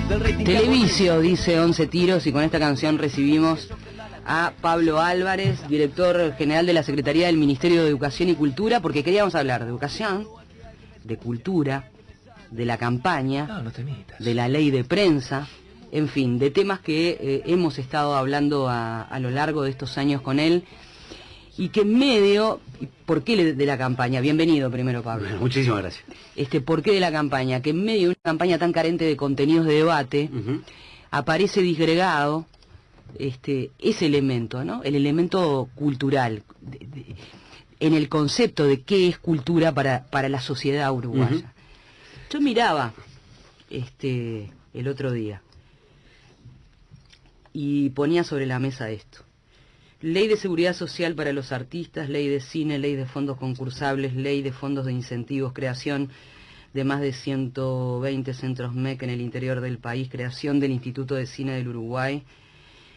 Televisio, dice 11 tiros, y con esta canción recibimos a Pablo Álvarez, director general de la Secretaría del Ministerio de Educación y Cultura, porque queríamos hablar de educación, de cultura, de la campaña, de la ley de prensa, en fin, de temas que hemos estado hablando a lo largo de estos años con él, y que en medio, ¿por qué de la campaña? Bienvenido primero, Pablo. Bueno, muchísimas gracias. ¿Por qué de la campaña? Que en medio de una campaña tan carente de contenidos de debate, aparece disgregado ese elemento, ¿no? El elemento cultural, en el concepto de qué es cultura para la sociedad uruguaya. Yo miraba el otro día y ponía sobre la mesa esto: ley de seguridad social para los artistas, ley de cine, ley de fondos concursables, ley de fondos de incentivos, creación de más de 120 centros MEC en el interior del país, creación del Instituto de Cine del Uruguay,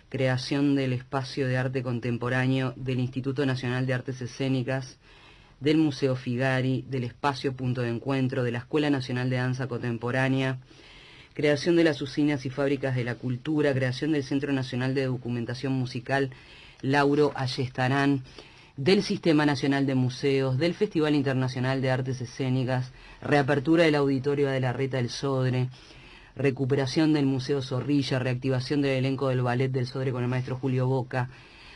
creación del Espacio de Arte Contemporáneo, del Instituto Nacional de Artes Escénicas, del Museo Figari, del Espacio Punto de Encuentro, de la Escuela Nacional de Danza Contemporánea, creación de las usinas y fábricas de la cultura, creación del Centro Nacional de Documentación Musical Lauro Ayestarán, del Sistema Nacional de Museos, del Festival Internacional de Artes Escénicas, reapertura del Auditorio de la Reta del Sodre, recuperación del Museo Zorrilla, reactivación del elenco del Ballet del Sodre con el maestro Julio Boca,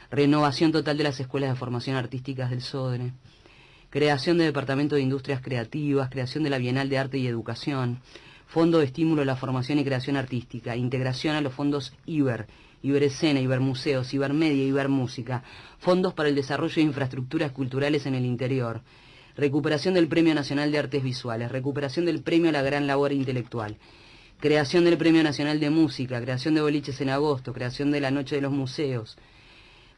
renovación total de las escuelas de formación artísticas del Sodre, creación del Departamento de Industrias Creativas, creación de la Bienal de Arte y Educación, Fondo de Estímulo a la Formación y Creación Artística, integración a los fondos IBER, Iberescena, Ibermuseos, Ibermedia, Ibermúsica, fondos para el desarrollo de infraestructuras culturales en el interior, recuperación del Premio Nacional de Artes Visuales, recuperación del Premio a la Gran Labor Intelectual, creación del Premio Nacional de Música, creación de boliches en agosto, creación de la Noche de los Museos,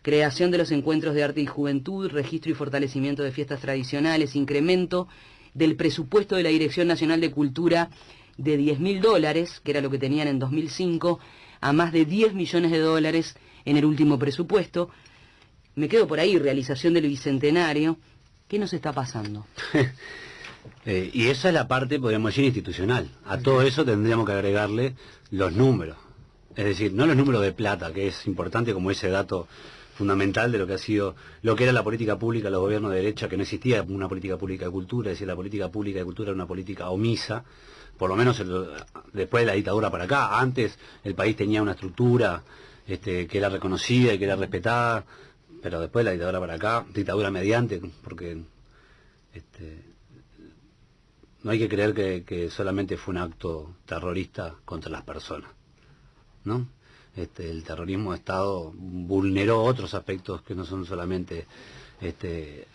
creación de los encuentros de arte y juventud, registro y fortalecimiento de fiestas tradicionales, incremento del presupuesto de la Dirección Nacional de Cultura de $10.000, que era lo que tenían en 2005, a más de $10 millones en el último presupuesto. Me quedo por ahí, realización del Bicentenario. ¿Qué nos está pasando? Y esa es la parte, podríamos decir, institucional. A todo eso tendríamos que agregarle los números. Es decir, no los números de plata, que es importante como ese dato fundamental de lo que ha sido, lo que era la política pública de los gobiernos de derecha, que no existía una política pública de cultura, es decir, la política pública de cultura era una política omisa, por lo menos después de la dictadura para acá. Antes el país tenía una estructura que era reconocida y que era respetada, pero después de la dictadura para acá, dictadura mediante, porque no hay que creer que solamente fue un acto terrorista contra las personas, ¿no? El terrorismo de Estado vulneró otros aspectos que no son solamente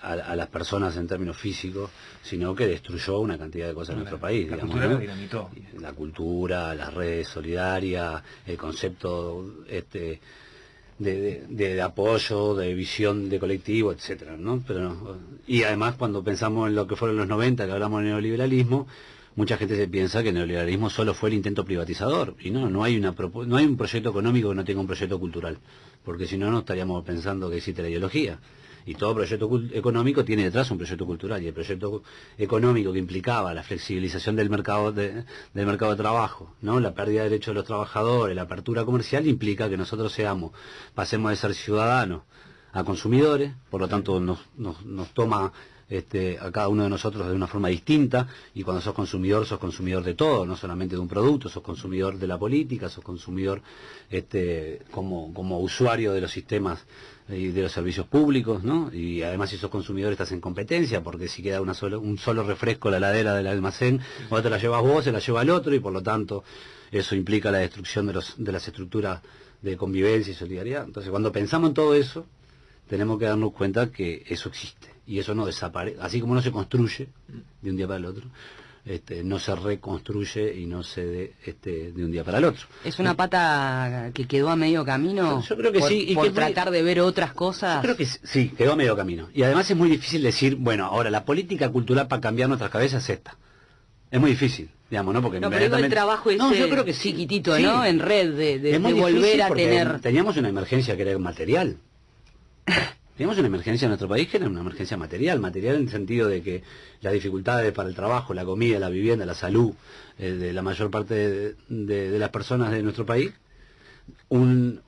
a las personas en términos físicos, sino que destruyó una cantidad de cosas en nuestro país. La digamos, cultura ¿no? la dinamitó. La cultura, las redes solidarias, el concepto de apoyo, de visión de colectivo, etcétera, ¿no? Y además, cuando pensamos en lo que fueron los 90, que hablamos de neoliberalismo, mucha gente se piensa que el neoliberalismo solo fue el intento privatizador, y no hay un proyecto económico que no tenga un proyecto cultural, porque si no, no estaríamos pensando que existe la ideología. Y todo proyecto económico tiene detrás un proyecto cultural, y el proyecto económico que implicaba la flexibilización del mercado de trabajo, ¿no? La pérdida de derechos de los trabajadores, la apertura comercial, implica que nosotros pasemos de ser ciudadanos a consumidores. Por lo tanto nos toma a cada uno de nosotros de una forma distinta, y cuando sos consumidor de todo, no solamente de un producto, sos consumidor de la política, sos consumidor como usuario de los sistemas y de los servicios públicos, ¿no? Y además, si sos consumidor, estás en competencia, porque si queda un solo refresco en la heladera del almacén, o te la llevas vos, se la lleva el otro, y por lo tanto eso implica la destrucción de las estructuras de convivencia y solidaridad. Entonces, cuando pensamos en todo eso, tenemos que darnos cuenta que eso existe, y eso no desaparece, así como no se construye de un día para el otro, no se reconstruye y no se de un día para el otro. ¿Es una pata que quedó a medio camino? Yo creo que sí. Y por tratar de ver otras cosas. Yo creo que sí, quedó a medio camino. Y además es muy difícil decir, bueno, ahora la política cultural para cambiar nuestras cabezas es esta. Es muy difícil, digamos, ¿no? Porque pero el trabajo ese yo creo que sí, chiquitito, sí, ¿no? En red, de volver a tener... Teníamos una emergencia que era material. Teníamos una emergencia en nuestro país que era una emergencia material en el sentido de que las dificultades para el trabajo, la comida, la vivienda, la salud de la mayor parte de las personas de nuestro país, un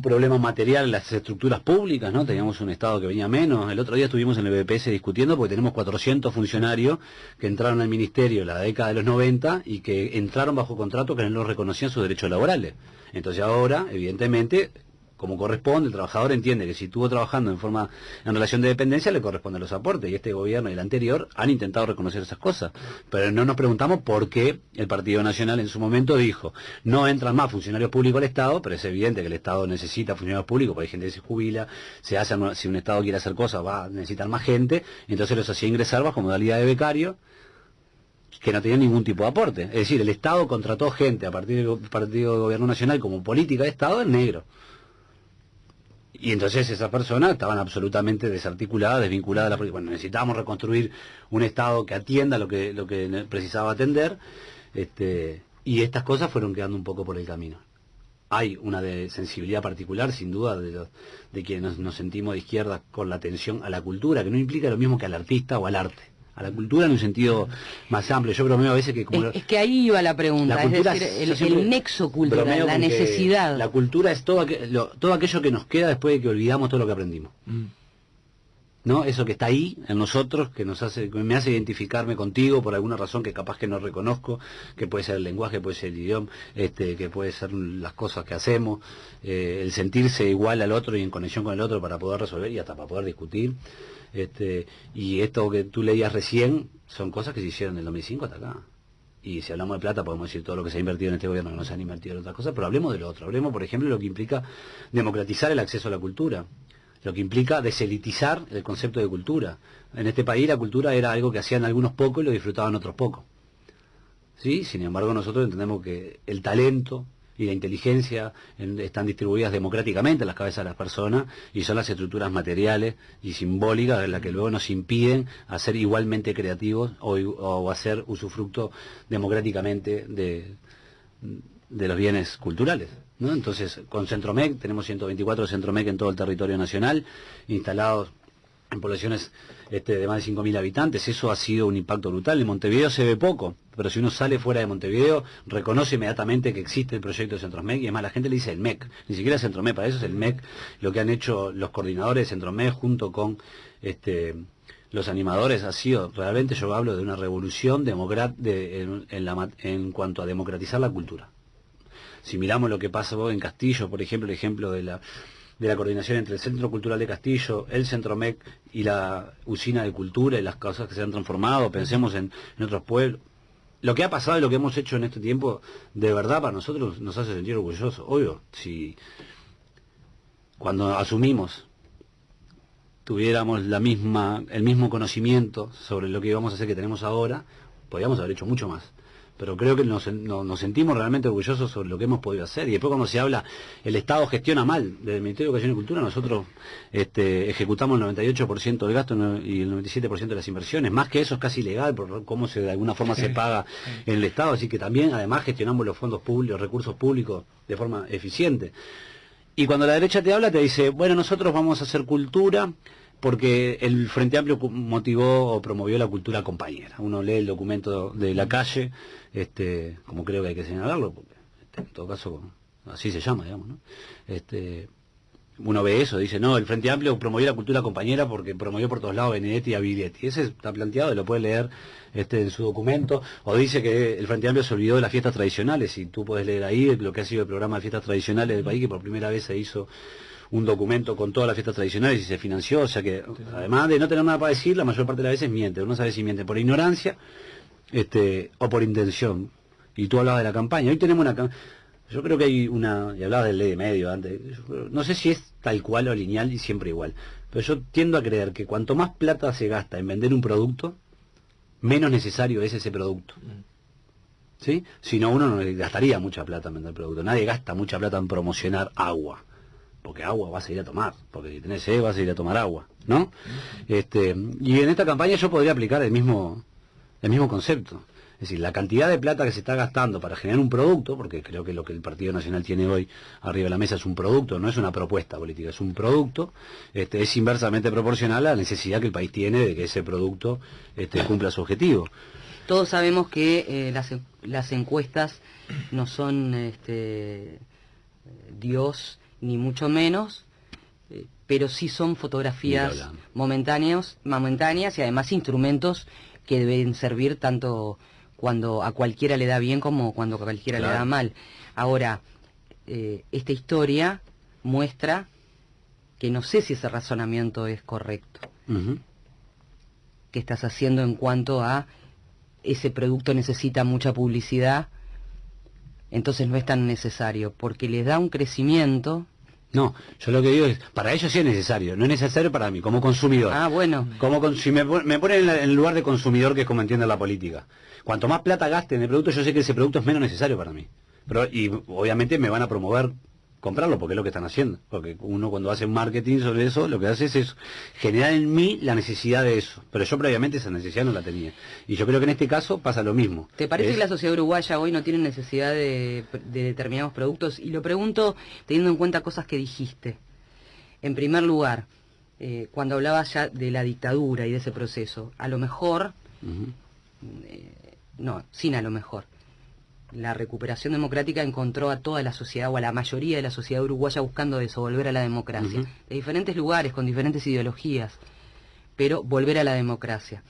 problema material en las estructuras públicas, ¿no? Teníamos un Estado que venía menos. El otro día estuvimos en el BPS discutiendo porque tenemos 400 funcionarios que entraron al ministerio en la década de los 90 y que entraron bajo contrato que no los reconocían sus derechos laborales. Entonces ahora, evidentemente, como corresponde, el trabajador entiende que si estuvo trabajando en relación de dependencia, le corresponden los aportes, y este gobierno y el anterior han intentado reconocer esas cosas, pero no nos preguntamos por qué el Partido Nacional en su momento dijo, no entran más funcionarios públicos al Estado, pero es evidente que el Estado necesita funcionarios públicos, porque hay gente que se jubila, si un Estado quiere hacer cosas va a necesitar más gente, entonces los hacía ingresar bajo modalidad de becario, que no tenían ningún tipo de aporte. Es decir, el Estado contrató gente a partir del Partido de Gobierno Nacional como política de Estado en negro. Y entonces esas personas estaban absolutamente desarticuladas, desvinculadas de la política. Bueno, necesitábamos reconstruir un Estado que atienda lo que precisaba atender, y estas cosas fueron quedando un poco por el camino. Hay una sensibilidad particular, sin duda, de quienes nos sentimos de izquierda con la atención a la cultura, que no implica lo mismo que al artista o al arte. A la cultura en un sentido más amplio. Yo bromeo a veces que... Es que ahí iba la pregunta, la cultura, es decir, el nexo cultural, la necesidad. La cultura es todo aquello que nos queda después de que olvidamos todo lo que aprendimos. ¿No? Eso que está ahí en nosotros, que me hace identificarme contigo por alguna razón que capaz que no reconozco, que puede ser el lenguaje, puede ser el idioma, que puede ser las cosas que hacemos, el sentirse igual al otro y en conexión con el otro para poder resolver y hasta para poder discutir. Y esto que tú leías recién son cosas que se hicieron del 2005 hasta acá. Y si hablamos de plata podemos decir todo lo que se ha invertido en este gobierno, que no se han invertido en otras cosas, pero hablemos de lo otro. Hablemos, por ejemplo, de lo que implica democratizar el acceso a la cultura, lo que implica deselitizar el concepto de cultura. En este país la cultura era algo que hacían algunos pocos y lo disfrutaban otros pocos. ¿Sí? Sin embargo, nosotros entendemos que el talento y la inteligencia están distribuidas democráticamente en las cabezas de las personas, y son las estructuras materiales y simbólicas las que luego nos impiden ser igualmente creativos o hacer usufructo democráticamente de los bienes culturales, ¿no? Entonces, con Centromec, tenemos 124 Centromec en todo el territorio nacional, instalados en poblaciones de más de 5.000 habitantes. Eso ha sido un impacto brutal. En Montevideo se ve poco, pero si uno sale fuera de Montevideo, reconoce inmediatamente que existe el proyecto de Centromec, y además la gente le dice el MEC, ni siquiera Centromec, para eso es el MEC. Lo que han hecho los coordinadores de Centromec junto con los animadores ha sido, realmente yo hablo de una revolución en cuanto a democratizar la cultura. Si miramos lo que pasó en Castillo, por ejemplo, el ejemplo de la coordinación entre el Centro Cultural de Castillo, el Centromec y la usina de cultura y las cosas que se han transformado, pensemos en otros pueblos. Lo que ha pasado y lo que hemos hecho en este tiempo, de verdad para nosotros nos hace sentir orgullosos. Obvio, si cuando asumimos tuviéramos el mismo conocimiento sobre lo que íbamos a hacer que tenemos ahora, podríamos haber hecho mucho más. Pero creo que nos sentimos realmente orgullosos sobre lo que hemos podido hacer. Y después, cuando se habla, el Estado gestiona mal, desde el Ministerio de Educación y Cultura nosotros ejecutamos el 98% del gasto y el 97% de las inversiones. Más que eso es casi ilegal por cómo de alguna forma se paga en el Estado. Así que también, además, gestionamos los fondos públicos, los recursos públicos de forma eficiente. Y cuando la derecha te habla, te dice, bueno, nosotros vamos a hacer cultura porque el Frente Amplio motivó o promovió la cultura compañera. Uno lee el documento de la calle, como creo que hay que señalarlo, porque en todo caso así se llama, digamos, ¿no? Uno ve eso, dice, no, el Frente Amplio promovió la cultura compañera porque promovió por todos lados Benedetti y Aviglietti. Ese está planteado y lo puede leer en su documento. O dice que el Frente Amplio se olvidó de las fiestas tradicionales, y tú puedes leer ahí lo que ha sido el programa de fiestas tradicionales del país, que por primera vez se hizo un documento con todas las fiestas tradicionales y se financió. O sea que, además de no tener nada para decir, la mayor parte de las veces miente. Uno sabe si miente por ignorancia o por intención. Y tú hablabas de la campaña. Hoy tenemos yo creo que hay y hablabas del ley de medio antes, no sé si es tal cual o lineal y siempre igual, pero yo tiendo a creer que cuanto más plata se gasta en vender un producto, menos necesario es ese producto. ¿Sí? Si no, uno no gastaría mucha plata en vender producto. Nadie gasta mucha plata en promocionar agua, porque agua vas a ir a tomar, porque si tenés sed vas a ir a tomar agua, ¿no? Y en esta campaña yo podría aplicar el mismo concepto. Es decir, la cantidad de plata que se está gastando para generar un producto, porque creo que lo que el Partido Nacional tiene hoy arriba de la mesa es un producto, no es una propuesta política, es un producto, es inversamente proporcional a la necesidad que el país tiene de que ese producto cumpla su objetivo. Todos sabemos que las encuestas no son Dios, ni mucho menos, pero sí son fotografías momentáneas y además instrumentos que deben servir tanto cuando a cualquiera le da bien como cuando a cualquiera le da mal. Ahora, esta historia muestra que no sé si ese razonamiento es correcto. ¿Qué estás haciendo en cuanto a ese producto necesita mucha publicidad? Entonces no es tan necesario, porque les da un crecimiento. No, yo lo que digo es, para ellos sí es necesario, no es necesario para mí, como consumidor. Ah, bueno. Si me ponen en el lugar de consumidor, que es como entiende la política. Cuanto más plata gaste en el producto, yo sé que ese producto es menos necesario para mí. Y obviamente me van a promover comprarlo, porque es lo que están haciendo. Porque uno cuando hace marketing sobre eso, lo que hace es generar en mí la necesidad de eso. Pero yo previamente esa necesidad no la tenía. Y yo creo que en este caso pasa lo mismo. ¿Te parece que la sociedad uruguaya hoy no tiene necesidad de determinados productos? Y lo pregunto teniendo en cuenta cosas que dijiste. En primer lugar, cuando hablabas ya de la dictadura y de ese proceso, a lo mejor, no, sin a lo mejor, la recuperación democrática encontró a toda la sociedad o a la mayoría de la sociedad uruguaya buscando eso, volver a la democracia, de diferentes lugares, con diferentes ideologías, pero volver a la democracia.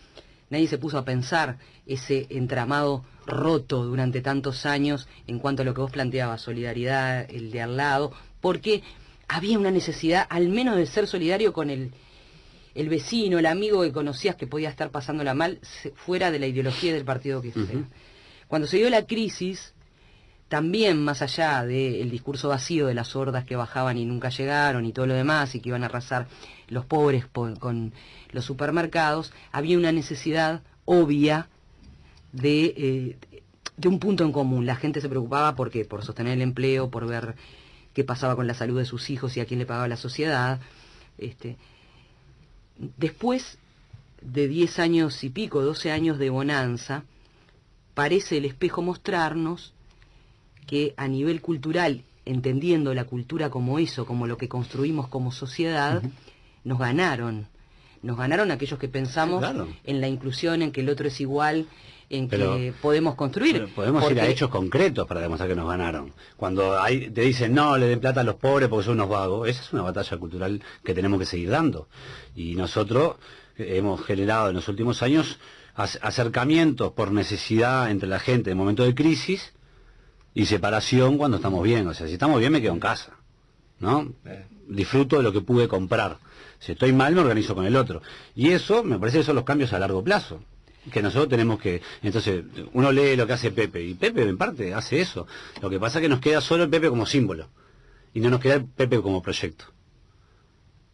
Nadie se puso a pensar ese entramado roto durante tantos años en cuanto a lo que vos planteabas, solidaridad, el de al lado, porque había una necesidad al menos de ser solidario con el vecino, el amigo que conocías que podía estar pasándola mal, fuera de la ideología del partido que sea. Cuando se dio la crisis, también más allá del discurso vacío de las hordas que bajaban y nunca llegaron y todo lo demás y que iban a arrasar los pobres con los supermercados, había una necesidad obvia de un punto en común. La gente se preocupaba por sostener el empleo, por ver qué pasaba con la salud de sus hijos y a quién le pagaba la sociedad. Después de 10 años y pico, 12 años de bonanza, parece el espejo mostrarnos que a nivel cultural, entendiendo la cultura como eso, como lo que construimos como sociedad, nos ganaron aquellos que pensamos en la inclusión, en que el otro es igual, en que podemos construir. Pero podemos ir a hechos concretos para demostrar que nos ganaron. Cuando te dicen, no, le den plata a los pobres porque son unos vagos, esa es una batalla cultural que tenemos que seguir dando. Y nosotros hemos generado en los últimos años acercamientos por necesidad entre la gente en momentos de crisis y separación cuando estamos bien. O sea, si estamos bien me quedo en casa, ¿no? Disfruto de lo que pude comprar. Si estoy mal me organizo con el otro. Y eso, me parece que son los cambios a largo plazo, que nosotros tenemos que... Entonces, uno lee lo que hace Pepe, y Pepe en parte hace eso. Lo que pasa es que nos queda solo el Pepe como símbolo, y no nos queda el Pepe como proyecto,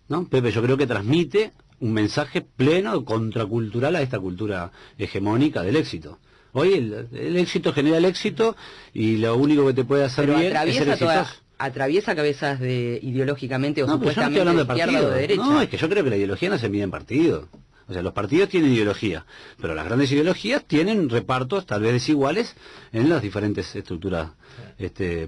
¿no? Pepe yo creo que transmite un mensaje pleno, contracultural a esta cultura hegemónica del éxito. Hoy el éxito genera el éxito y lo único que te puede hacer bien es ser exitoso. Atraviesa cabezas ideológicamente o no, supuestamente de izquierda o de derecha. No, es que yo creo que la ideología no se mide en partidos. O sea, los partidos tienen ideología, pero las grandes ideologías tienen repartos tal vez desiguales en las diferentes estructuras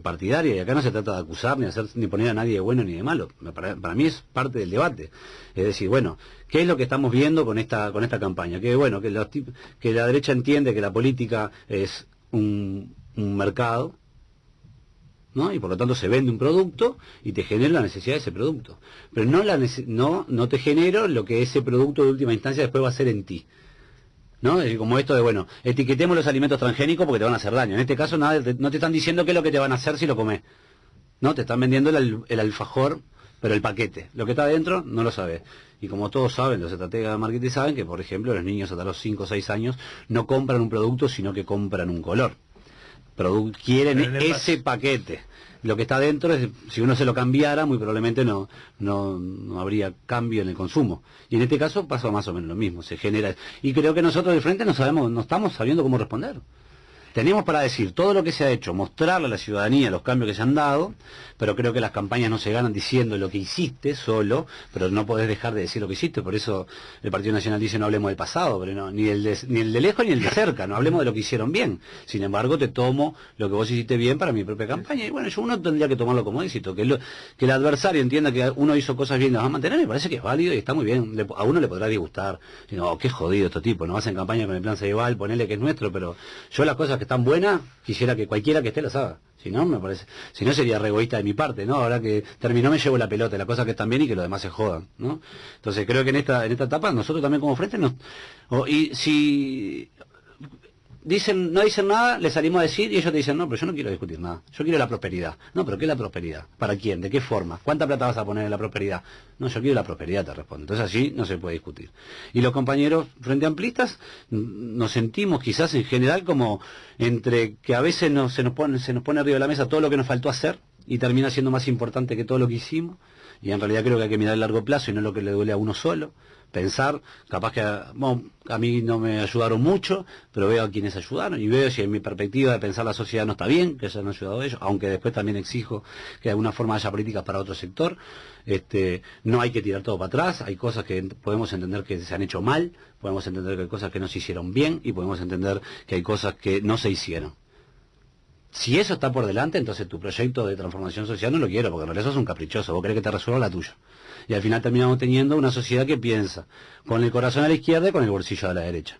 partidarias. Y acá no se trata de acusar ni poner a nadie de bueno ni de malo. Para mí es parte del debate. Es decir, bueno, ¿qué es lo que estamos viendo con esta campaña? Que bueno, que la derecha entiende que la política es un mercado, ¿no? Y por lo tanto se vende un producto y te genera la necesidad de ese producto. Pero no te genero lo que ese producto de última instancia después va a hacer en ti, ¿no? Es como esto de, bueno, etiquetemos los alimentos transgénicos porque te van a hacer daño. En este caso no te están diciendo qué es lo que te van a hacer si lo comes, ¿no? Te están vendiendo el alfajor, pero el paquete. Lo que está adentro no lo sabes. Y como todos saben, los estrategas de marketing saben que, por ejemplo, los niños hasta los 5 o 6 años no compran un producto, sino que compran un color. Quieren ese paquete. Lo que está dentro, si uno se lo cambiara, muy probablemente no habría cambio en el consumo. Y en este caso pasa más o menos lo mismo, se genera. Y creo que nosotros de frente no estamos sabiendo cómo responder. tenemos para decir todo lo que se ha hecho, mostrarle a la ciudadanía los cambios que se han dado, pero creo que las campañas no se ganan diciendo lo que hiciste solo, pero no podés dejar de decir lo que hiciste. Por eso el Partido Nacional dice no hablemos del pasado, pero no, ni el de lejos ni el de cerca, no hablemos de lo que hicieron bien. Sin embargo, te tomo lo que vos hiciste bien para mi propia campaña. Y bueno, uno tendría que tomarlo como éxito, que el adversario entienda que uno hizo cosas bien y las va a mantener, me parece que es válido y está muy bien. A uno le podrá disgustar, y no, qué jodido este tipo, no vas en campaña con el plan Ceibal, ponele que es nuestro, pero yo las cosas que están buenas, quisiera que cualquiera que esté las haga. Si no, me parece, si no sería re egoísta de mi parte, ¿no? Ahora que terminó me llevo la pelota, las cosas que están bien y que los demás se jodan, ¿no? Entonces creo que en esta etapa nosotros también como frente y si no dicen nada, le salimos a decir y ellos te dicen, no, pero yo no quiero discutir nada, yo quiero la prosperidad. No, pero ¿qué es la prosperidad? ¿Para quién? ¿De qué forma? ¿Cuánta plata vas a poner en la prosperidad? No, yo quiero la prosperidad, te respondo. Entonces así no se puede discutir. Y los compañeros frente amplistas nos sentimos quizás en general como entre que a veces se nos pone arriba de la mesa todo lo que nos faltó hacer y termina siendo más importante que todo lo que hicimos, y en realidad creo que hay que mirar a largo plazo y no lo que le duele a uno solo. Pensar, capaz que a mí no me ayudaron mucho, pero veo a quienes ayudaron y veo si en mi perspectiva de pensar la sociedad no está bien, que hayan ayudado a ellos, aunque después también exijo que de alguna forma haya políticas para otro sector. No hay que tirar todo para atrás, hay cosas que podemos entender que se han hecho mal, podemos entender que hay cosas que no se hicieron bien y podemos entender que hay cosas que no se hicieron. Si eso está por delante, entonces tu proyecto de transformación social no lo quiero, porque en realidad sos un caprichoso, vos querés que te resuelva la tuya. Y al final terminamos teniendo una sociedad que piensa con el corazón a la izquierda y con el bolsillo a la derecha.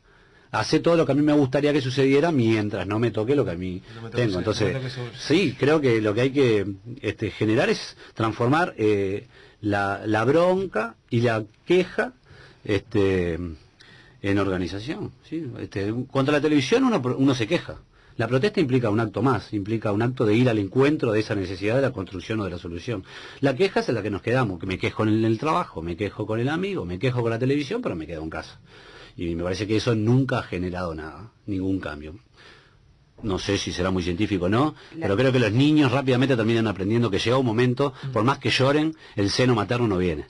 Hace todo lo que a mí me gustaría que sucediera mientras no me toque lo que a mí tengo. Entonces, sí, creo que lo que hay que generar es transformar la bronca y la queja en organización. ¿Sí? Contra la televisión uno se queja. La protesta implica un acto más, implica un acto de ir al encuentro de esa necesidad de la construcción o de la solución. La queja es en la que nos quedamos, que me quejo en el trabajo, me quejo con el amigo, me quejo con la televisión, pero me quedo en casa. Y me parece que eso nunca ha generado nada, ningún cambio. No sé si será muy científico o no, pero creo que los niños rápidamente terminan aprendiendo que llega un momento, por más que lloren, el seno materno no viene.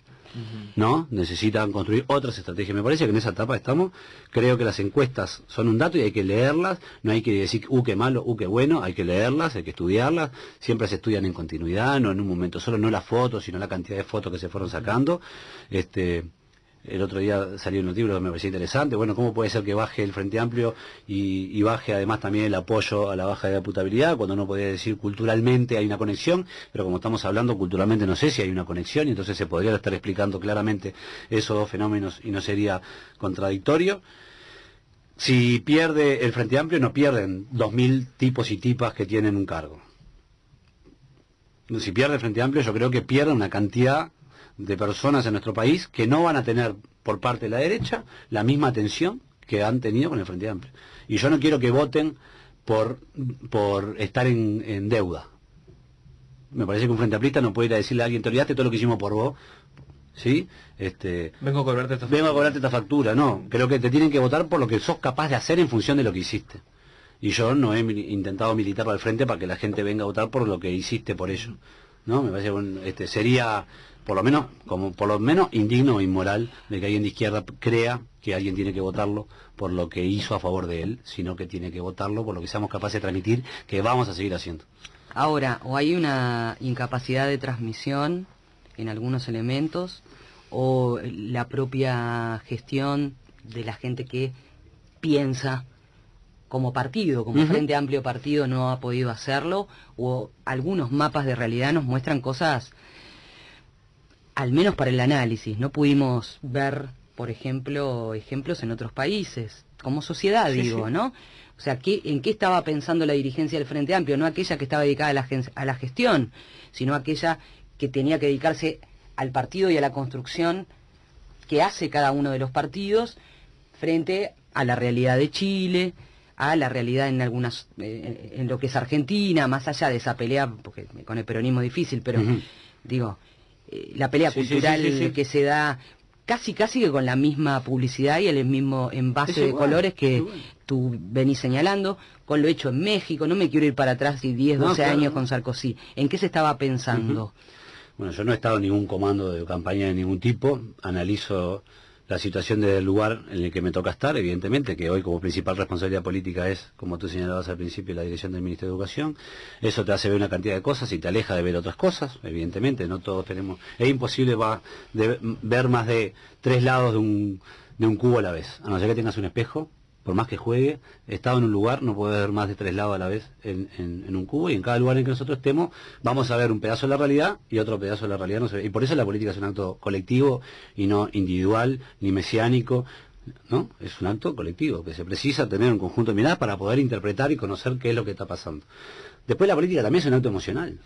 ¿No? Necesitan construir otras estrategias. Me parece que en esa etapa estamos. Creo que las encuestas son un dato y hay que leerlas. No hay que decir, qué malo, qué bueno. Hay que leerlas, hay que estudiarlas. Siempre se estudian en continuidad, no en un momento solo, no las fotos, sino la cantidad de fotos que se fueron sacando. El otro día salió un libro que me pareció interesante. Bueno, ¿cómo puede ser que baje el Frente Amplio y baje además también el apoyo a la baja de diputabilidad, cuando uno podría decir culturalmente hay una conexión, pero como estamos hablando culturalmente no sé si hay una conexión, y entonces se podría estar explicando claramente esos dos fenómenos y no sería contradictorio? Si pierde el Frente Amplio, no pierden 2.000 tipos y tipas que tienen un cargo. Si pierde el Frente Amplio, yo creo que pierde una cantidad de personas en nuestro país que no van a tener por parte de la derecha la misma atención que han tenido con el Frente Amplio. Y yo no quiero que voten por estar en deuda. Me parece que un Frente Amplista no puede ir a decirle a alguien, te olvidaste todo lo que hicimos por vos, ¿sí? Vengo a cobrarte esta factura. No, creo que te tienen que votar por lo que sos capaz de hacer en función de lo que hiciste. Y yo no he intentado militarlo al frente para que la gente venga a votar por lo que hiciste por ello. ¿No? Me parece que sería por lo menos indigno o inmoral de que alguien de izquierda crea que alguien tiene que votarlo por lo que hizo a favor de él, sino que tiene que votarlo por lo que seamos capaces de transmitir, que vamos a seguir haciendo. Ahora, o hay una incapacidad de transmisión en algunos elementos, o la propia gestión de la gente que piensa como partido, como Frente Amplio partido, no ha podido hacerlo, o algunos mapas de realidad nos muestran cosas, al menos para el análisis. No pudimos ver, por ejemplo, ejemplos en otros países, como sociedad, digo, ¿no? O sea, ¿en qué estaba pensando la dirigencia del Frente Amplio? No aquella que estaba dedicada a la gestión, sino aquella que tenía que dedicarse al partido y a la construcción que hace cada uno de los partidos frente a la realidad de Chile, a la realidad en lo que es Argentina, más allá de esa pelea, porque con el peronismo es difícil, pero digo, la pelea cultural que se da casi que con la misma publicidad y el mismo envase de colores que tú venís señalando, con lo hecho en México. No me quiero ir para atrás y 10, 12 años con Sarkozy. ¿En qué se estaba pensando? Bueno, yo no he estado en ningún comando de campaña de ningún tipo, analizo la situación del lugar en el que me toca estar, evidentemente, que hoy como principal responsabilidad política es, como tú señalabas al principio, la dirección del Ministerio de Educación. Eso te hace ver una cantidad de cosas y te aleja de ver otras cosas, evidentemente, no todos tenemos... Es imposible ver más de 3 lados de un cubo a la vez, a no ser que tengas un espejo. Por más que juegue, estado en un lugar, no puede ver más de 3 lados a la vez en un cubo, y en cada lugar en que nosotros estemos vamos a ver un pedazo de la realidad y otro pedazo de la realidad no se ve. Y por eso la política es un acto colectivo y no individual ni mesiánico, ¿no? Es un acto colectivo, que se precisa tener un conjunto de miradas para poder interpretar y conocer qué es lo que está pasando. Después la política también es un acto emocional.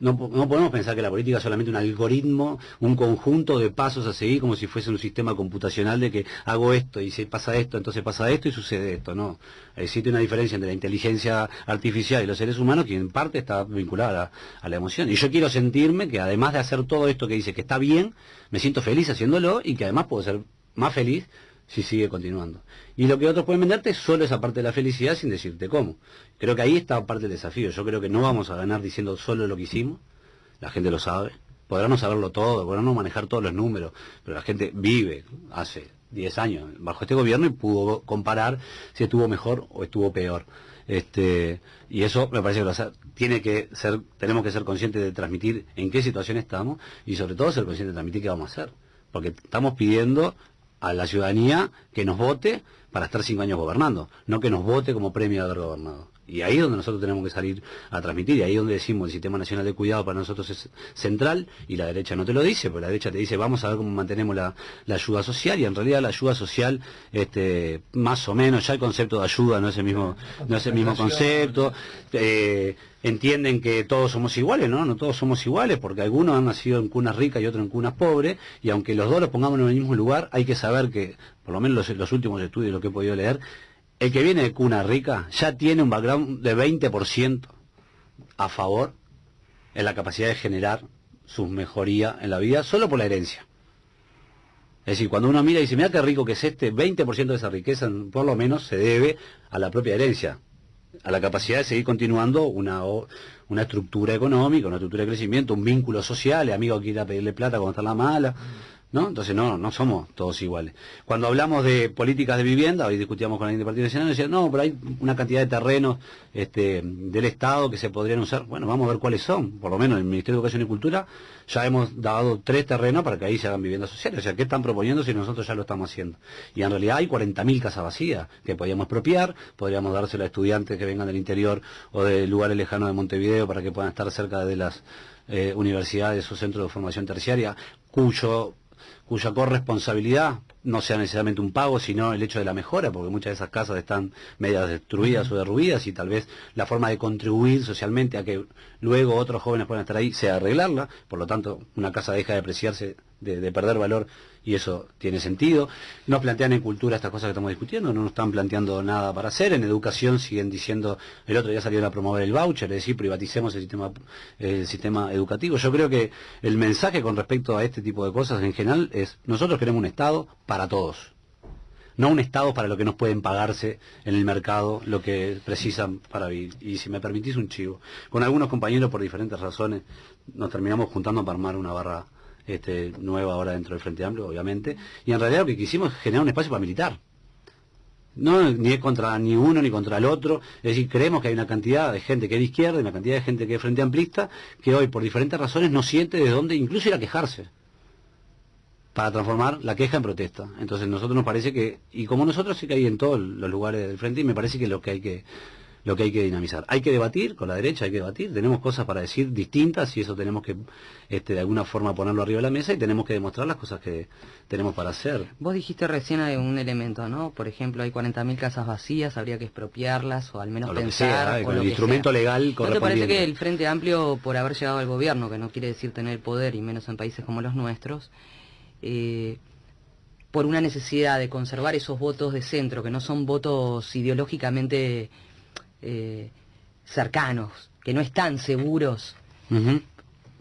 No podemos pensar que la política es solamente un algoritmo, un conjunto de pasos a seguir como si fuese un sistema computacional de que hago esto y si pasa esto, entonces pasa esto y sucede esto. No, existe una diferencia entre la inteligencia artificial y los seres humanos que en parte está vinculada a la emoción. Y yo quiero sentirme que además de hacer todo esto que dice que está bien, me siento feliz haciéndolo y que además puedo ser más feliz si sigue continuando. Y lo que otros pueden venderte es solo esa parte de la felicidad sin decirte cómo. Creo que ahí está parte del desafío. Yo creo que no vamos a ganar diciendo solo lo que hicimos. La gente lo sabe. Podrán no saberlo todo, podrán no manejar todos los números, pero la gente vive hace 10 años bajo este gobierno y pudo comparar si estuvo mejor o estuvo peor. Y eso me parece que tenemos que ser conscientes de transmitir en qué situación estamos y sobre todo ser conscientes de transmitir qué vamos a hacer. Porque estamos pidiendo a la ciudadanía que nos vote para estar 5 años gobernando, no que nos vote como premio de haber gobernado. Y ahí es donde nosotros tenemos que salir a transmitir, y ahí es donde decimos el Sistema Nacional de Cuidado para nosotros es central, y la derecha no te lo dice, pero la derecha te dice vamos a ver cómo mantenemos la ayuda social, y en realidad la ayuda social, más o menos, ya el concepto de ayuda no es el mismo concepto, entienden que todos somos iguales, no todos somos iguales, porque algunos han nacido en cunas ricas y otros en cunas pobres, y aunque los dos los pongamos en el mismo lugar, hay que saber que, por lo menos los últimos estudios, lo que he podido leer, el que viene de cuna rica ya tiene un background de 20% a favor en la capacidad de generar su mejoría en la vida solo por la herencia. Es decir, cuando uno mira y dice, mira qué rico que es 20% de esa riqueza por lo menos se debe a la propia herencia, a la capacidad de seguir continuando una estructura económica, una estructura de crecimiento, un vínculo social, el amigo que quiera pedirle plata cuando está en la mala, ¿no? Entonces no somos todos iguales. Cuando hablamos de políticas de vivienda, hoy discutíamos con alguien del Partido Nacional, decían, no, pero hay una cantidad de terrenos del Estado que se podrían usar. Bueno, vamos a ver cuáles son. Por lo menos en el Ministerio de Educación y Cultura ya hemos dado 3 terrenos para que ahí se hagan viviendas sociales. O sea, ¿qué están proponiendo si nosotros ya lo estamos haciendo? Y en realidad hay 40.000 casas vacías que podríamos expropiar, podríamos dárselo a estudiantes que vengan del interior o de lugares lejanos de Montevideo para que puedan estar cerca de las universidades o centros de formación terciaria, cuya corresponsabilidad no sea necesariamente un pago, sino el hecho de la mejora, porque muchas de esas casas están medias destruidas o derruidas, y tal vez la forma de contribuir socialmente a que luego otros jóvenes puedan estar ahí sea arreglarla. Por lo tanto, una casa deja de apreciarse, de perder valor, y eso tiene sentido. Nos plantean en cultura estas cosas que estamos discutiendo, no nos están planteando nada para hacer. En educación siguen diciendo, el otro día salieron a promover el voucher, es decir, privaticemos el sistema educativo. Yo creo que el mensaje con respecto a este tipo de cosas en general es, nosotros queremos un Estado para todos, no un Estado para lo que nos pueden pagarse en el mercado lo que precisan para vivir. Y si me permitís un chivo, con algunos compañeros por diferentes razones nos terminamos juntando para armar una barra nueva ahora dentro del Frente Amplio, obviamente, y en realidad lo que quisimos es generar un espacio para militar. No ni es contra ni uno ni contra el otro, es decir, creemos que hay una cantidad de gente que es de izquierda y una cantidad de gente que es frente amplista, que hoy por diferentes razones no siente de dónde incluso ir a quejarse, para transformar la queja en protesta. Entonces nosotros nos parece que, y como nosotros sí que hay en todos los lugares del frente, y me parece que es lo que hay que dinamizar. Hay que debatir con la derecha, hay que debatir, tenemos cosas para decir distintas y eso tenemos que de alguna forma ponerlo arriba de la mesa y tenemos que demostrar las cosas que tenemos para hacer. Vos dijiste recién hay un elemento, ¿no? Por ejemplo, hay 40.000 casas vacías, habría que expropiarlas o al menos pensar con el instrumento legal correspondiente. ¿No te parece que el Frente Amplio, por haber llegado al gobierno, que no quiere decir tener poder y menos en países como los nuestros, por una necesidad de conservar esos votos de centro, que no son votos ideológicamente cercanos, que no están seguros,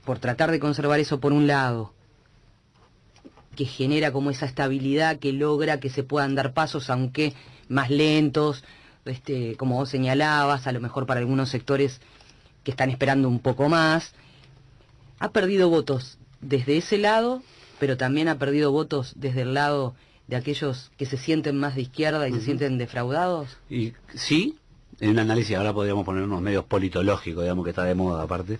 por tratar de conservar eso por un lado, que genera como esa estabilidad que logra que se puedan dar pasos, aunque más lentos, como vos señalabas, a lo mejor para algunos sectores que están esperando un poco más, ha perdido votos desde ese lado, pero también ha perdido votos desde el lado de aquellos que se sienten más de izquierda y se sienten defraudados. Y sí, en un análisis ahora podríamos poner unos medios politológicos, digamos, que está de moda aparte.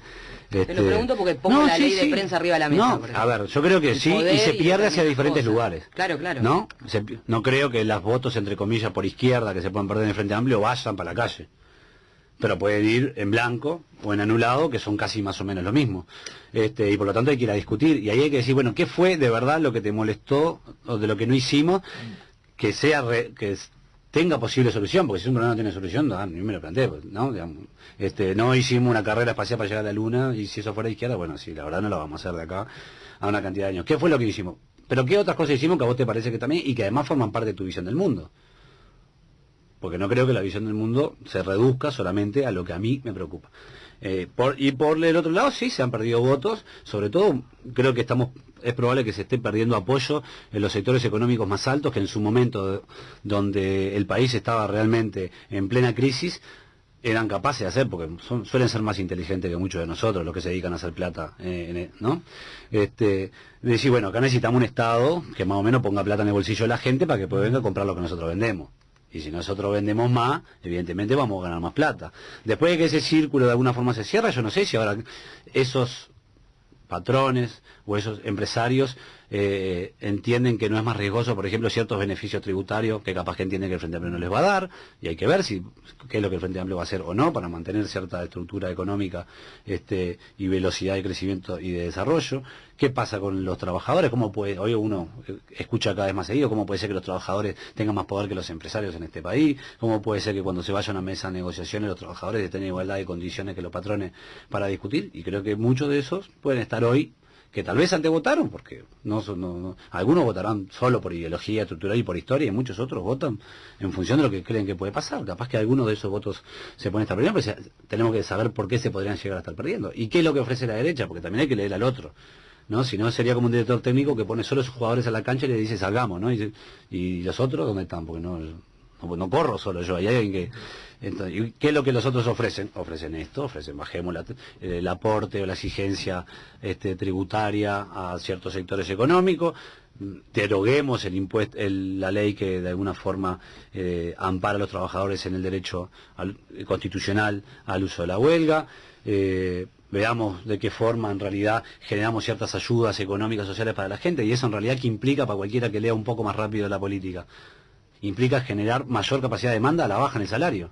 Te lo pregunto porque pongo la ley de prensa arriba de la mesa. No, a ver, yo creo que sí, y se pierde hacia diferentes lugares. Claro, claro. No creo que los votos, entre comillas, por izquierda, que se puedan perder en el Frente Amplio, vayan para la calle. Pero pueden ir en blanco o en anulado, que son casi más o menos lo mismo. Y por lo tanto hay que ir a discutir. Y ahí hay que decir, bueno, ¿qué fue de verdad lo que te molestó o de lo que no hicimos que tenga posible solución? Porque si un problema no tiene solución, ni me lo planteo, ¿no? Digamos, no hicimos una carrera espacial para llegar a la Luna, y si eso fuera de izquierda, bueno, sí, la verdad no lo vamos a hacer de acá a una cantidad de años. ¿Qué fue lo que hicimos? Pero ¿qué otras cosas hicimos que a vos te parece que también, y que además forman parte de tu visión del mundo? Porque no creo que la visión del mundo se reduzca solamente a lo que a mí me preocupa. Y por el otro lado, sí, se han perdido votos, sobre todo creo que es probable que se esté perdiendo apoyo en los sectores económicos más altos, que en su momento, donde el país estaba realmente en plena crisis, eran capaces de hacer, porque suelen ser más inteligentes que muchos de nosotros, los que se dedican a hacer plata, ¿no? Decir, bueno, acá necesitamos un Estado que más o menos ponga plata en el bolsillo de la gente para que pueda venir a comprar lo que nosotros vendemos. Y si nosotros vendemos más, evidentemente vamos a ganar más plata. Después de que ese círculo de alguna forma se cierra, yo no sé si ahora esos patrones o esos empresarios entienden que no es más riesgoso, por ejemplo, ciertos beneficios tributarios que capaz que entienden que el Frente Amplio no les va a dar, y hay que ver qué es lo que el Frente Amplio va a hacer o no para mantener cierta estructura económica y velocidad de crecimiento y de desarrollo. ¿Qué pasa con los trabajadores? Hoy uno escucha cada vez más seguido, ¿cómo puede ser que los trabajadores tengan más poder que los empresarios en este país? ¿Cómo puede ser que cuando se vaya a una mesa de negociaciones los trabajadores estén en igualdad de condiciones que los patrones para discutir? Y creo que muchos de esos pueden estar hoy, que tal vez antes votaron, porque algunos votarán solo por ideología estructural y por historia, y muchos otros votan en función de lo que creen que puede pasar. Capaz que algunos de esos votos se pueden estar perdiendo, pero tenemos que saber por qué se podrían llegar a estar perdiendo. ¿Y qué es lo que ofrece la derecha? Porque también hay que leer al otro, ¿no? Si no, sería como un director técnico que pone solo a sus jugadores a la cancha y le dice salgamos, ¿no? Y los otros, ¿dónde están? Porque no corro solo yo, hay alguien que... Entonces, ¿y qué es lo que los otros ofrecen? Ofrecen esto, bajemos el aporte o la exigencia tributaria a ciertos sectores económicos, deroguemos la ley que de alguna forma ampara a los trabajadores en el derecho constitucional al uso de la huelga, veamos de qué forma en realidad generamos ciertas ayudas económicas, sociales para la gente, y eso en realidad ¿qué implica para cualquiera que lea un poco más rápido la política? Implica generar mayor capacidad de demanda a la baja en el salario.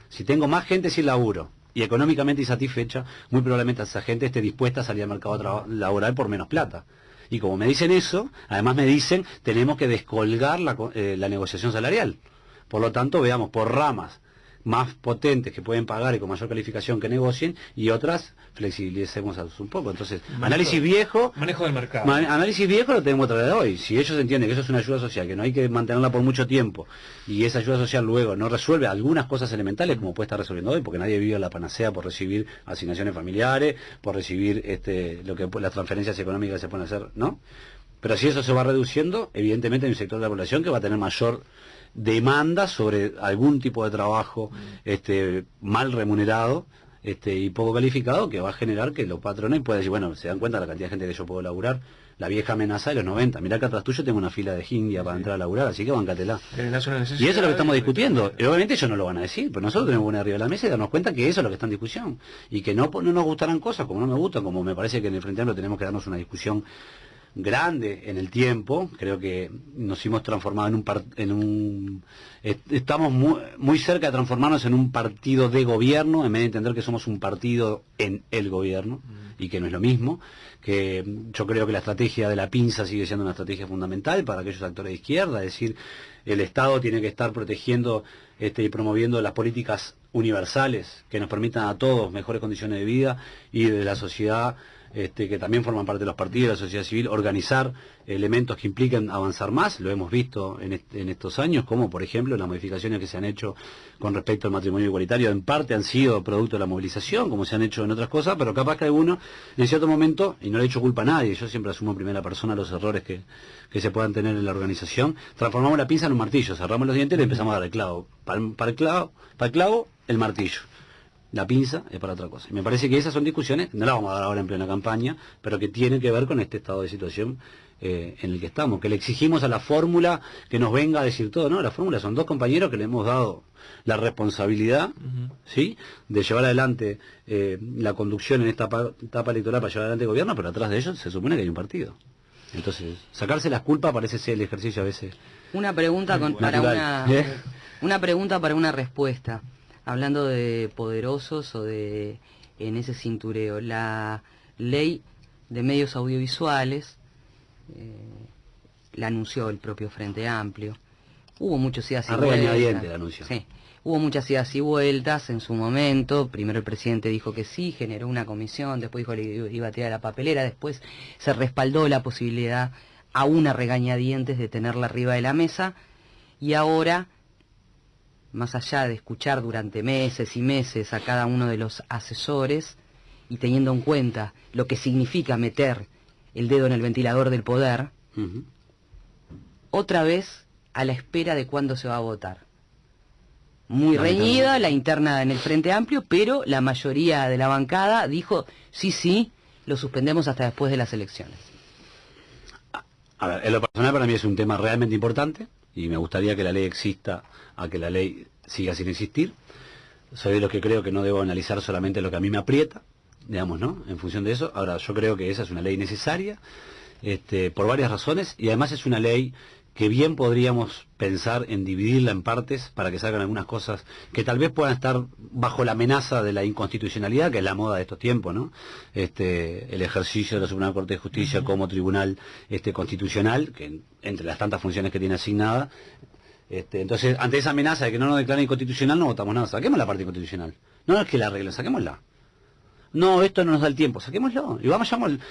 Si tengo más gente sin laburo y económicamente insatisfecha, muy probablemente esa gente esté dispuesta a salir al mercado laboral por menos plata. Y como me dicen eso, además me dicen, tenemos que descolgar la negociación salarial. Por lo tanto, veamos por ramas más potentes que pueden pagar y con mayor calificación que negocien, y otras flexibilicemos un poco. Entonces, análisis viejo del mercado. Análisis viejo lo tenemos que traer hoy. Si ellos entienden que eso es una ayuda social, que no hay que mantenerla por mucho tiempo, y esa ayuda social luego no resuelve algunas cosas elementales como puede estar resolviendo hoy, porque nadie vive la panacea por recibir asignaciones familiares, por recibir las transferencias económicas que se pueden hacer, ¿no? Pero si eso se va reduciendo, evidentemente hay un sector de la población que va a tener mayor demanda sobre algún tipo de trabajo mal remunerado y poco calificado, que va a generar que los patrones puedan decir, bueno, se dan cuenta de la cantidad de gente que yo puedo laburar, la vieja amenaza de los 90, mirá que atrás tuyo tengo una fila de India para entrar a laburar, así que bancatela. Y eso es lo que estamos discutiendo, y obviamente ellos no lo van a decir, pero nosotros tenemos que poner arriba de la mesa y darnos cuenta que eso es lo que está en discusión, y que no nos gustarán cosas como no me gustan, como me parece que en el Frente Amplio tenemos que darnos una discusión grande en el tiempo. Creo que nos hemos transformado estamos muy cerca de transformarnos en un partido de gobierno, en vez de entender que somos un partido en el gobierno, y que no es lo mismo, que yo creo que la estrategia de la pinza sigue siendo una estrategia fundamental para aquellos actores de izquierda, es decir, el Estado tiene que estar protegiendo y promoviendo las políticas universales que nos permitan a todos mejores condiciones de vida, y de la sociedad que también forman parte de los partidos, de la sociedad civil, organizar elementos que impliquen avanzar más. Lo hemos visto en estos años, como por ejemplo las modificaciones que se han hecho con respecto al matrimonio igualitario, en parte han sido producto de la movilización, como se han hecho en otras cosas, pero capaz que alguno, en cierto momento, y no le he hecho culpa a nadie, yo siempre asumo en primera persona los errores que se puedan tener en la organización, transformamos la pinza en un martillo, cerramos los dientes y le empezamos a dar el clavo. Para el clavo, el martillo. la pinza es para otra cosa. Y me parece que esas son discusiones, no las vamos a dar ahora en plena campaña, pero que tienen que ver con este estado de situación en el que estamos, que le exigimos a la fórmula que nos venga a decir todo. No, la fórmula son dos compañeros que le hemos dado la responsabilidad, ¿sí?, de llevar adelante la conducción en esta etapa electoral para llevar adelante el gobierno, pero atrás de ellos se supone que hay un partido. Entonces, sacarse las culpas parece ser el ejercicio a veces una pregunta una pregunta para una respuesta. Hablando de poderosos o de en ese cintureo, la ley de medios audiovisuales la anunció el propio Frente Amplio. Hubo muchos idas y vueltas. El anuncio. Sí. Hubo muchas idas y vueltas en su momento. Primero el presidente dijo que sí, generó una comisión, después dijo que iba a tirar la papelera, después se respaldó la posibilidad a una regañadientes de tenerla arriba de la mesa, y ahora, más allá de escuchar durante meses y meses a cada uno de los asesores y teniendo en cuenta lo que significa meter el dedo en el ventilador del poder, otra vez a la espera de cuándo se va a votar. Muy reñida la interna en el Frente Amplio, pero la mayoría de la bancada dijo, sí, lo suspendemos hasta después de las elecciones. A ver, en lo personal para mí es un tema realmente importante, y me gustaría que la ley exista, a que la ley siga sin existir. Soy de los que creo que no debo analizar solamente lo que a mí me aprieta, digamos, ¿no?, en función de eso. Ahora, yo creo que esa es una ley necesaria, por varias razones, y además es una ley que bien podríamos pensar en dividirla en partes para que salgan algunas cosas que tal vez puedan estar bajo la amenaza de la inconstitucionalidad, que es la moda de estos tiempos, ¿no? El ejercicio de la Suprema Corte de Justicia como tribunal constitucional, que entre las tantas funciones que tiene asignada. Entonces, ante esa amenaza de que no nos declaren inconstitucional, no votamos nada. Saquemos la parte inconstitucional. No es que la arreglen, saquémosla. No, esto no nos da el tiempo, saquémoslo. Y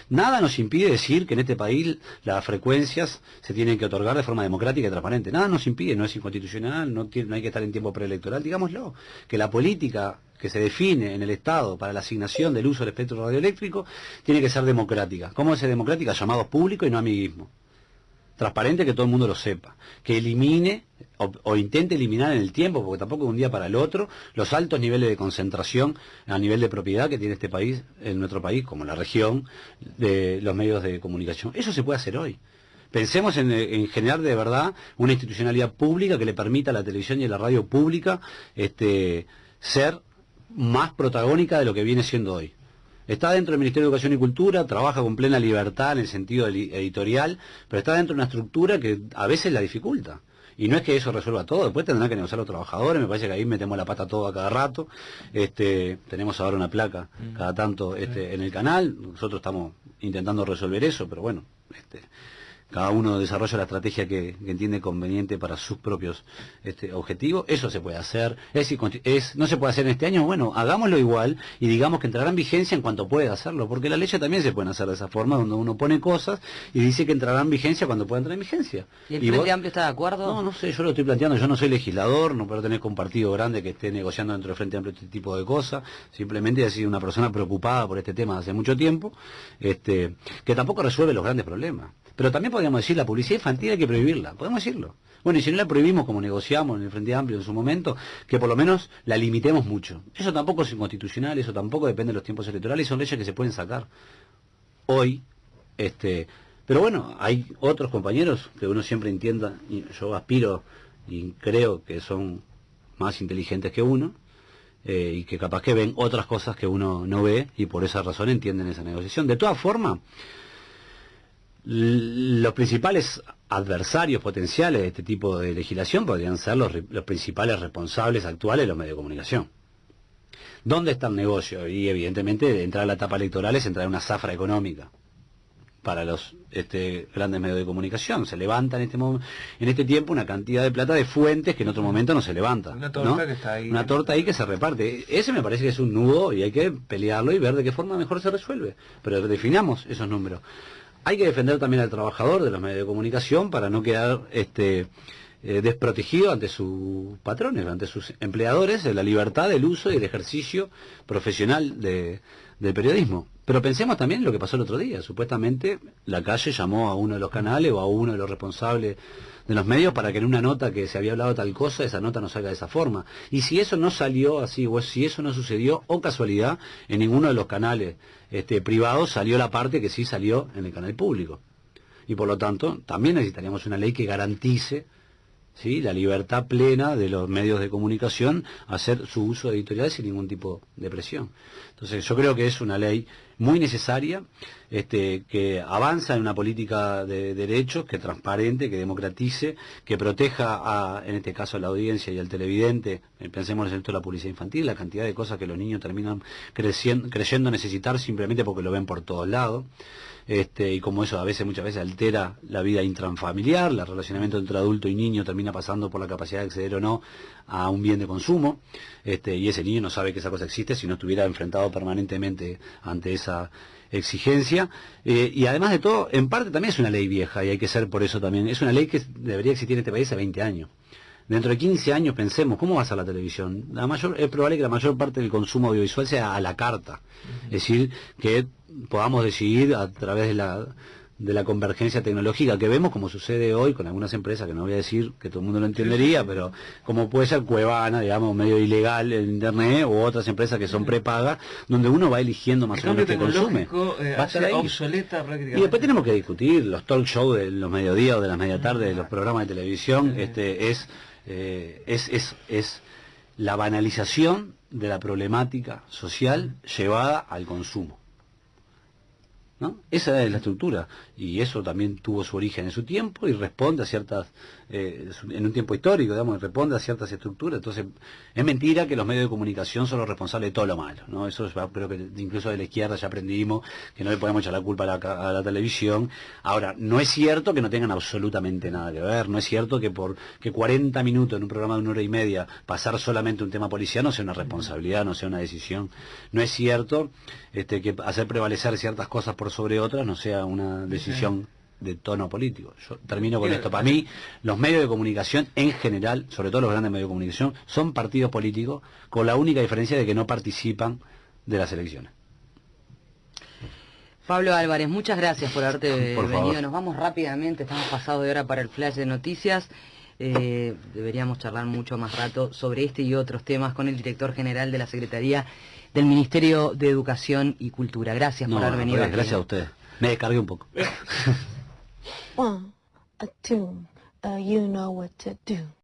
nada nos impide decir que en este país las frecuencias se tienen que otorgar de forma democrática y transparente. Nada nos impide, no es inconstitucional, no hay que estar en tiempo preelectoral, digámoslo. Que la política que se define en el Estado para la asignación del uso del espectro radioeléctrico tiene que ser democrática. ¿Cómo es democrática? Llamados públicos y no amiguismo. Transparente, que todo el mundo lo sepa, que elimine o intente eliminar en el tiempo, porque tampoco de un día para el otro, los altos niveles de concentración a nivel de propiedad que tiene este país, en nuestro país, como la región, de los medios de comunicación. Eso se puede hacer hoy. Pensemos en generar de verdad una institucionalidad pública que le permita a la televisión y a la radio pública ser más protagónica de lo que viene siendo hoy. Está dentro del Ministerio de Educación y Cultura, trabaja con plena libertad en el sentido editorial, pero está dentro de una estructura que a veces la dificulta. Y no es que eso resuelva todo, después tendrán que negociar los trabajadores, me parece que ahí metemos la pata todo a cada rato. Tenemos ahora una placa cada tanto en el canal, nosotros estamos intentando resolver eso, pero bueno, cada uno desarrolla la estrategia que entiende conveniente para sus propios objetivos. Eso se puede hacer. No se puede hacer en este año, bueno, hagámoslo igual y digamos que entrará en vigencia en cuanto pueda hacerlo, porque las leyes también se pueden hacer de esa forma, donde uno pone cosas y dice que entrará en vigencia cuando pueda entrar en vigencia. ¿Y el Frente Amplio está de acuerdo? No sé, yo lo estoy planteando, yo no soy legislador, no puedo tener un partido grande que esté negociando dentro del Frente Amplio este tipo de cosas, simplemente he sido una persona preocupada por este tema hace mucho tiempo, que tampoco resuelve los grandes problemas. Pero también podríamos decir, la publicidad infantil hay que prohibirla, podemos decirlo. Bueno, y si no la prohibimos como negociamos en el Frente Amplio en su momento, que por lo menos la limitemos mucho. Eso tampoco es inconstitucional, eso tampoco depende de los tiempos electorales, son leyes que se pueden sacar hoy. Pero bueno, hay otros compañeros que uno siempre entienda, y yo aspiro y creo que son más inteligentes que uno, y que capaz que ven otras cosas que uno no ve, y por esa razón entienden esa negociación. De todas formas, los principales adversarios potenciales de este tipo de legislación podrían ser los principales responsables actuales de los medios de comunicación. ¿Dónde está el negocio? Y evidentemente entrar a la etapa electoral es entrar en una zafra económica para los grandes medios de comunicación. Se levanta en este tiempo una cantidad de plata de fuentes que en otro momento no se levanta. Una torta, ¿no?, que está ahí. Una torta ahí que se reparte. Ese me parece que es un nudo y hay que pelearlo y ver de qué forma mejor se resuelve. Pero definamos esos números. Hay que defender también al trabajador de los medios de comunicación para no quedar desprotegido ante sus patrones, ante sus empleadores, de la libertad del uso y el ejercicio profesional del periodismo. Pero pensemos también en lo que pasó el otro día. Supuestamente la calle llamó a uno de los canales o a uno de los responsables de los medios para que en una nota que se había hablado tal cosa, esa nota no salga de esa forma. Y si eso no salió así, o si eso no sucedió, o casualidad, en ninguno de los canales privados salió la parte que sí salió en el canal público. Y por lo tanto, también necesitaríamos una ley que garantice, ¿sí?, la libertad plena de los medios de comunicación a hacer su uso editorial sin ningún tipo de presión. Entonces yo creo que es una ley muy necesaria, que avanza en una política de derechos, que transparente, que democratice, que proteja en este caso a la audiencia y al televidente. Pensemos en el sector de la publicidad infantil, la cantidad de cosas que los niños terminan creyendo necesitar simplemente porque lo ven por todos lados. Y como eso muchas veces altera la vida intrafamiliar, el relacionamiento entre adulto y niño termina pasando por la capacidad de acceder o no a un bien de consumo, y ese niño no sabe que esa cosa existe si no estuviera enfrentado permanentemente ante esa exigencia, y además de todo, en parte también es una ley vieja, y hay que ser por eso también, es una ley que debería existir en este país hace 20 años. Dentro de 15 años pensemos, ¿cómo va a ser la televisión? Es probable que la mayor parte del consumo audiovisual sea a la carta. Es decir, que podamos decidir a través de la convergencia tecnológica que vemos, como sucede hoy con algunas empresas, que no voy a decir que todo el mundo lo entendería, pero como puede ser Cuevana, digamos, medio ilegal en Internet, u otras empresas que son prepagas, donde uno va eligiendo más o menos qué consume. Va a estar ahí. Obsoleta prácticamente. Y después tenemos que discutir los talk shows de los mediodías o de las media tarde de los programas de televisión. Es la banalización de la problemática social llevada al consumo, ¿no? Esa es la estructura, y eso también tuvo su origen en su tiempo y responde a ciertas, en un tiempo histórico, digamos, responde a ciertas estructuras. Entonces, es mentira que los medios de comunicación son los responsables de todo lo malo, ¿no? Eso creo que incluso de la izquierda ya aprendimos que no le podemos echar la culpa a la televisión. Ahora, no es cierto que no tengan absolutamente nada que ver, no es cierto que por que 40 minutos en un programa de 1 hora y media pasar solamente un tema policial no sea una responsabilidad, no sea una decisión. No es cierto que hacer prevalecer ciertas cosas por sobre otras no sea una decisión de tono político. Yo termino con esto. Para mí, los medios de comunicación en general, sobre todo los grandes medios de comunicación, son partidos políticos, con la única diferencia de que no participan de las elecciones. Pablo Álvarez, muchas gracias por haberte venido. Favor. Nos vamos rápidamente, estamos pasados de hora para el flash de noticias. Deberíamos charlar mucho más rato sobre este y otros temas con el director general de la Secretaría del Ministerio de Educación y Cultura. Gracias por haber venido. Gracias a ustedes. Me descargué un poco. 1, 2, you know what to do.